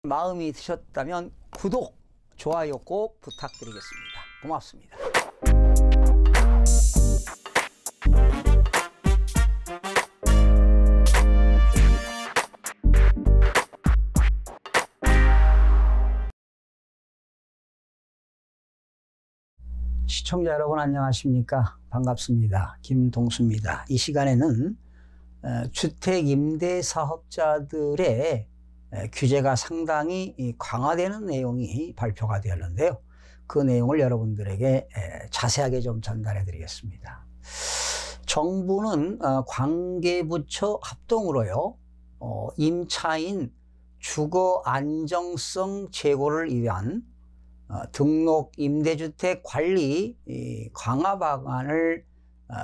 마음이 드셨다면 구독, 좋아요 꼭 부탁드리겠습니다. 고맙습니다. 시청자 여러분 안녕하십니까? 반갑습니다. 김동수입니다. 이 시간에는 주택임대사업자들의 규제가 상당히 강화되는 내용이 발표가 되었는데요. 그 내용을 여러분들에게 자세하게 좀 전달해 드리겠습니다. 정부는 관계부처 합동으로요, 임차인 주거 안정성 제고를 위한 등록 임대주택 관리 강화 방안을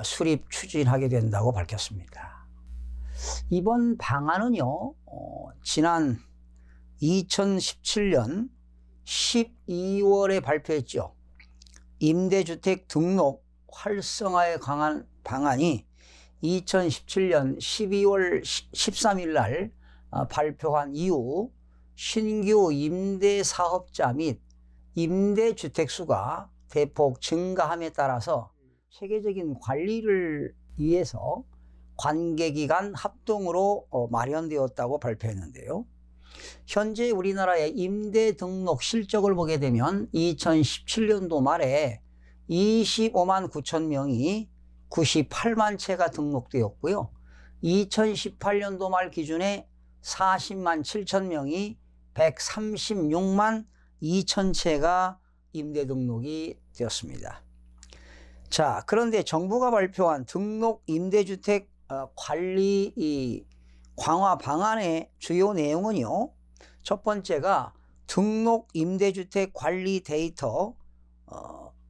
수립 추진하게 된다고 밝혔습니다. 이번 방안은요, 지난 2017년 12월에 발표했죠. 임대주택 등록 활성화에 관한 방안이 2017년 12월 13일 날 발표한 이후 신규 임대사업자 및 임대주택 수가 대폭 증가함에 따라서 체계적인 관리를 위해서 관계기관 합동으로 마련되었다고 발표했는데요. 현재 우리나라의 임대 등록 실적을 보게 되면 2017년도 말에 25만 9천 명이 98만 채가 등록되었고요. 2018년도 말 기준에 40만 7천 명이 136만 2천 채가 임대 등록이 되었습니다. 자, 그런데 정부가 발표한 등록 임대주택 관리 강화 방안의 주요 내용은요, 첫 번째가 등록 임대주택 관리 데이터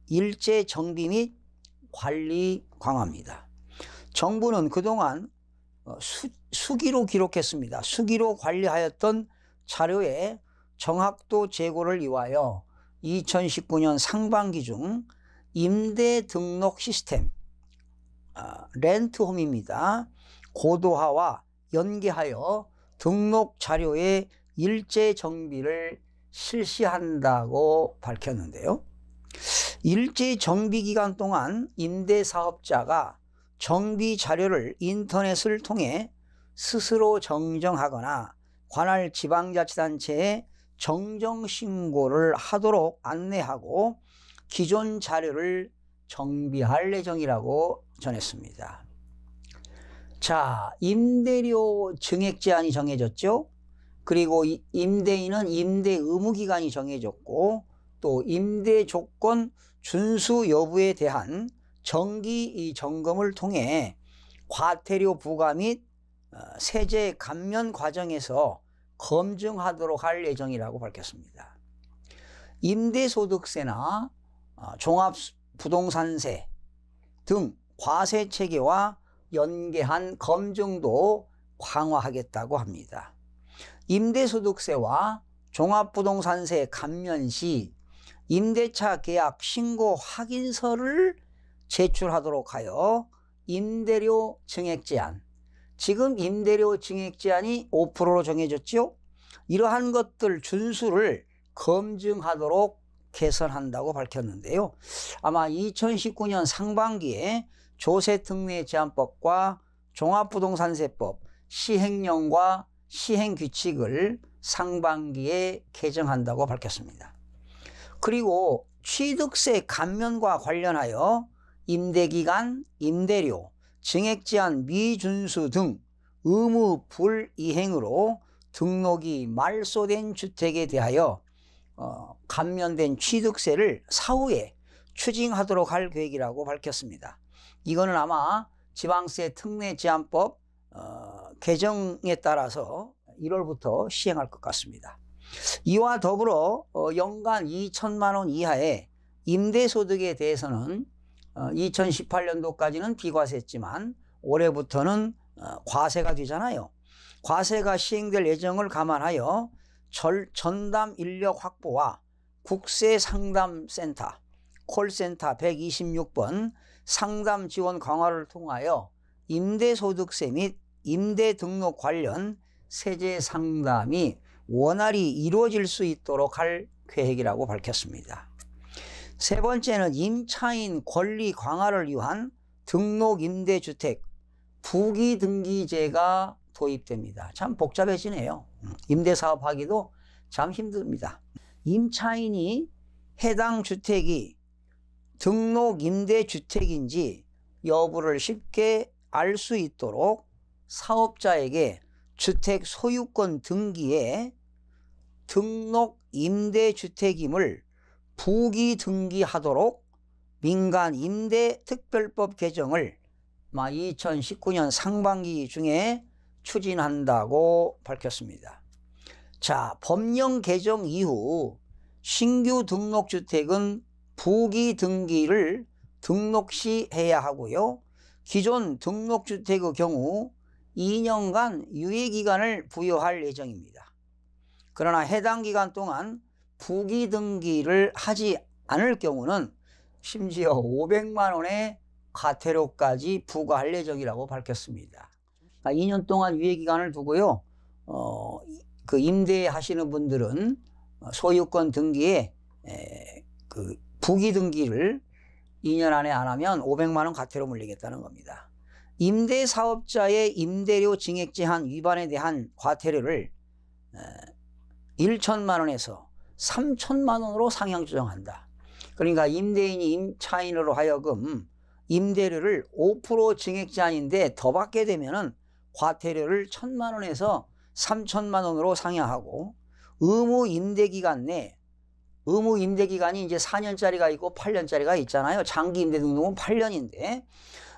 일제 정비 및 관리 강화입니다. 정부는 그동안 수기로 기록했습니다. 수기로 관리하였던 자료의 정확도 제고를 위하여 2019년 상반기 중 임대 등록 시스템 렌트홈입니다. 고도화와 연계하여 등록 자료의 일제 정비를 실시한다고 밝혔는데요. 일제 정비 기간 동안 임대사업자가 정비 자료를 인터넷을 통해 스스로 정정하거나 관할 지방자치단체에 정정신고를 하도록 안내하고 기존 자료를 정비할 예정이라고 전했습니다. 자, 임대료 증액 제한이 정해졌죠. 그리고 임대인은 임대 의무 기간이 정해졌고, 또 임대 조건 준수 여부에 대한 정기 점검을 통해 과태료 부과 및 세제 감면 과정에서 검증하도록 할 예정이라고 밝혔습니다. 임대소득세나 종합부동산세 등 과세 체계와 연계한 검증도 강화하겠다고 합니다. 임대소득세와 종합부동산세 감면 시 임대차 계약 신고 확인서를 제출하도록 하여 임대료 증액 제한, 지금 임대료 증액 제한이 5%로 정해졌죠. 이러한 것들 준수를 검증하도록 개선한다고 밝혔는데요. 아마 2019년 상반기에 조세특례제한법과 종합부동산세법 시행령과 시행규칙을 상반기에 개정한다고 밝혔습니다. 그리고 취득세 감면과 관련하여 임대기간, 임대료, 증액제한 미준수 등 의무 불이행으로 등록이 말소된 주택에 대하여 감면된 취득세를 사후에 추징하도록 할 계획이라고 밝혔습니다. 이거는 아마 지방세 특례 제한법 개정에 따라서 1월부터 시행할 것 같습니다. 이와 더불어 연간 2천만 원 이하의 임대소득에 대해서는 2018년도까지는 비과세였지만 올해부터는 과세가 되잖아요. 과세가 시행될 예정을 감안하여 전담 인력 확보와 국세상담센터 콜센터 126번 상담 지원 강화를 통하여 임대소득세 및 임대 등록 관련 세제 상담이 원활히 이루어질 수 있도록 할 계획이라고 밝혔습니다. 세 번째는 임차인 권리 강화를 위한 등록임대주택 부기등기제가 도입됩니다. 참 복잡해지네요. 임대사업하기도 참 힘듭니다. 임차인이 해당 주택이 등록임대주택인지 여부를 쉽게 알 수 있도록 사업자에게 주택 소유권 등기에 등록임대주택임을 부기등기하도록 민간임대특별법 개정을 2019년 상반기 중에 추진한다고 밝혔습니다. 자, 법령 개정 이후 신규 등록주택은 부기등기를 등록 시 해야 하고요. 기존 등록주택의 경우 2년간 유예기간을 부여할 예정입니다. 그러나 해당 기간 동안 부기등기를 하지 않을 경우는 심지어 500만 원의 과태료까지 부과할 예정이라고 밝혔습니다. 2년 동안 유예기간을 두고요. 그 임대하시는 분들은 소유권 등기에 그 부기등기를 2년 안에 안 하면 500만 원 과태료 물리겠다는 겁니다. 임대사업자의 임대료 증액 제한 위반에 대한 과태료를 1천만 원에서 3천만 원으로 상향 조정한다. 그러니까 임대인이 임차인으로 하여금 임대료를 5% 증액 제한인데 더 받게 되면은 과태료를 1,000만 원에서 3천만 원으로 상향하고 의무 임대기간 내 의무 임대기간이 이제 4년짜리가 있고 8년짜리가 있잖아요. 장기 임대 등록은 8년인데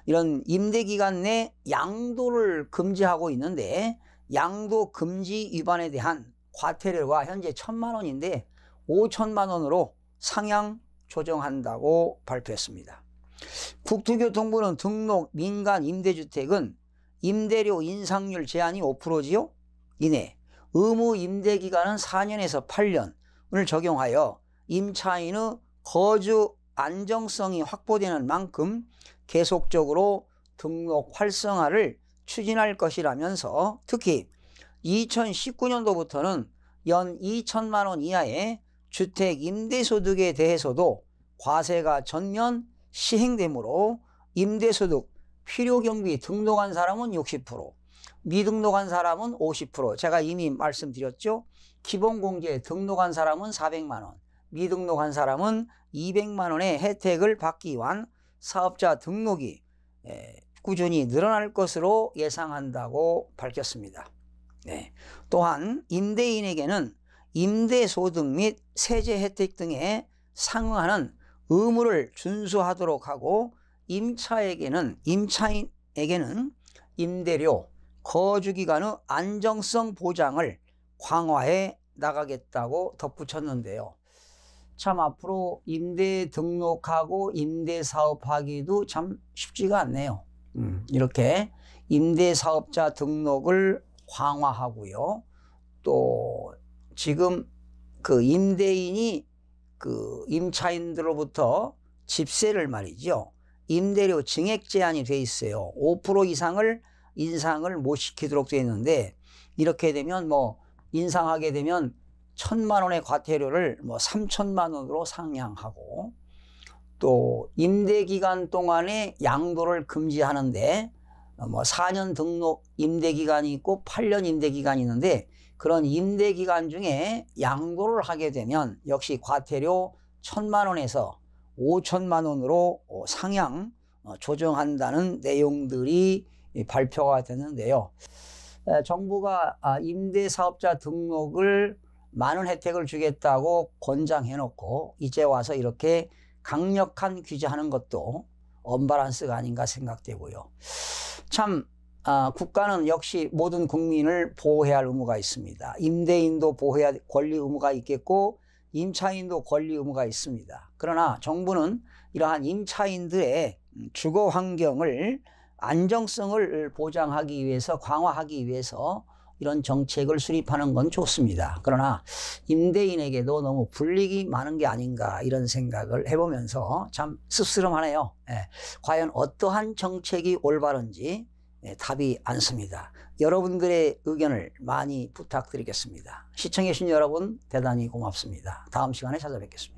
이런 임대기간 내 양도를 금지하고 있는데 양도 금지 위반에 대한 과태료가 현재 1,000만 원인데 5천만 원으로 상향 조정한다고 발표했습니다. 국토교통부는 등록 민간 임대주택은 임대료 인상률 제한이 5%지요? 이내 의무 임대기간은 4년에서 8년을 적용하여 임차인의 거주 안정성이 확보되는 만큼 계속적으로 등록 활성화를 추진할 것이라면서 특히 2019년도부터는 연 2천만 원 이하의 주택 임대소득에 대해서도 과세가 전면 시행되므로 임대소득 필요경비 등록한 사람은 60%, 미등록한 사람은 50%. 제가 이미 말씀드렸죠. 기본공제에 등록한 사람은 400만 원, 미등록한 사람은 200만 원의 혜택을 받기 위한 사업자 등록이 꾸준히 늘어날 것으로 예상한다고 밝혔습니다. 네. 또한 임대인에게는 임대소득 및 세제 혜택 등에 상응하는 의무를 준수하도록 하고 임차인에게는 임대료, 거주기간의 안정성 보장을 강화해 나가겠다고 덧붙였는데요. 참 앞으로 임대 등록하고 임대 사업하기도 참 쉽지가 않네요. 이렇게 임대 사업자 등록을 강화하고요. 또 지금 그 임대인이 그 임차인들로부터 집세를 말이죠. 임대료 증액 제한이 돼 있어요. 5% 이상을 인상을 못 시키도록 되어 있는데 이렇게 되면 인상하게 되면 1,000만 원의 과태료를 3천만 원으로 상향하고 또 임대기간 동안에 양도를 금지하는데 4년 등록 임대기간이 있고 8년 임대기간이 있는데 그런 임대기간 중에 양도를 하게 되면 역시 과태료 1,000만 원에서 5천만 원으로 상향 조정한다는 내용들이 발표가 됐는데요. 정부가 임대사업자 등록을 많은 혜택을 주겠다고 권장해놓고 이제 와서 이렇게 강력한 규제하는 것도 언밸런스가 아닌가 생각되고요. 참 국가는 역시 모든 국민을 보호해야 할 의무가 있습니다. 임대인도 보호해야 할 권리 의무가 있겠고 임차인도 권리 의무가 있습니다. 그러나 정부는 이러한 임차인들의 주거 환경을 안정성을 보장하기 위해서 강화하기 위해서 이런 정책을 수립하는 건 좋습니다. 그러나 임대인에게도 너무 불이익이 많은 게 아닌가 이런 생각을 해보면서 참 씁쓸하네요. 과연 어떠한 정책이 올바른지 답이 않습니다. 여러분들의 의견을 많이 부탁드리겠습니다. 시청해주신 여러분 대단히 고맙습니다. 다음 시간에 찾아뵙겠습니다.